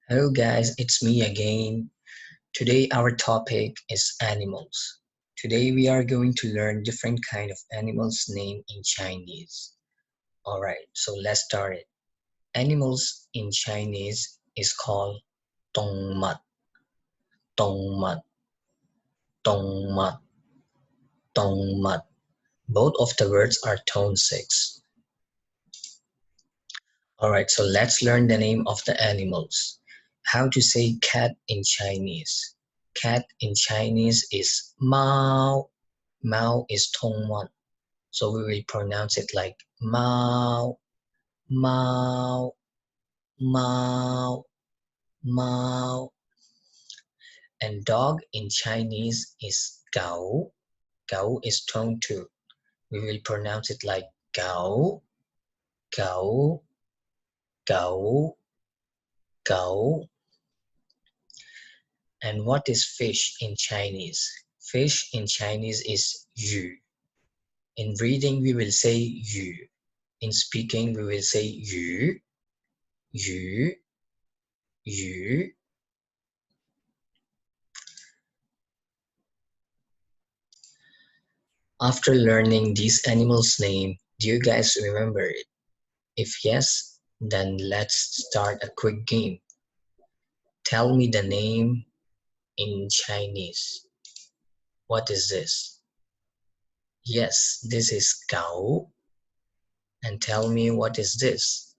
Hello guys, it's me again. Today our topic is animals. Today we are going to learn different kind of animals name in Chinese. Alright, so let's start it. Animals in Chinese is called dong mat, dong mat, dong mat, dong mat. Both of the words are tone 6. Alright, so let's learn the name of the animals. How to say cat in Chinese. Cat in Chinese is Mao. Mao is tone 1. So we will pronounce it like Mao, Mao, Mao, Mao. And dog in Chinese is Gao. Gao is tone 2. We will pronounce it like Gao, Gao, Gao, Gao. And what is fish in Chinese? Fish in Chinese is yu. In reading, we will say yu. In speaking, we will say yu, yu, yu. After learning these animals' name, do you guys remember it? If yes, then let's start a quick game. Tell me the name in Chinese. What is this? Yes, this is Gao. And tell me what is this?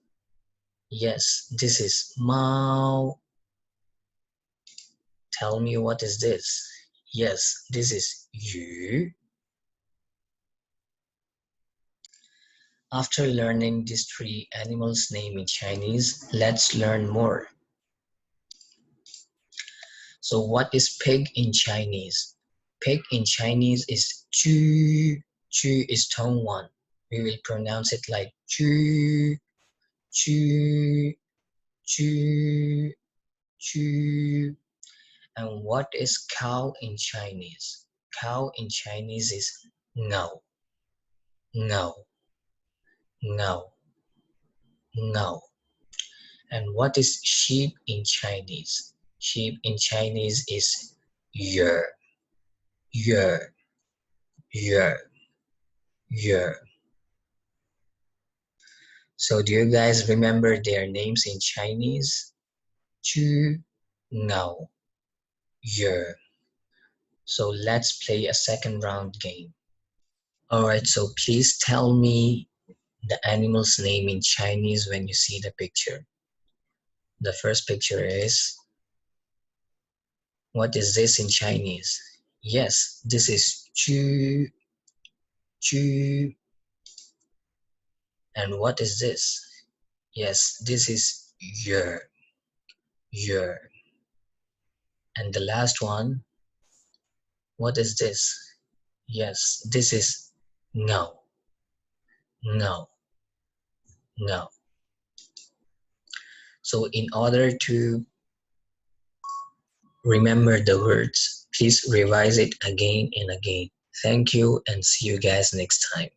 Yes, this is Mao. Tell me what is this? Yes, this is Yu. After learning these 3 animals' name in Chinese, let's learn more. So what is pig in Chinese? Pig in Chinese is Chu. Chu is tone 1. We will pronounce it like Chu, Chu, Chu, Chu. And what is cow in Chinese? Cow in Chinese is Ngao, Ngao, Ngao, Ngao. And what is sheep in Chinese? Sheep in Chinese is Yer, Yer, Yer, Yer. So do you guys remember their names in Chinese? Chu, Ngao, Yer. So let's play a second round game. Alright, so please tell me the animal's name in Chinese when you see the picture. The first picture is, what is this in Chinese? Yes, this is Chu, Chu. And what is this? Yes, this is Yer, Yer. And the last one, what is this? Yes, this is Ngao, Ngao, Ngao. So in order to remember the words, please revise it again and again. Thank you and see you guys next time.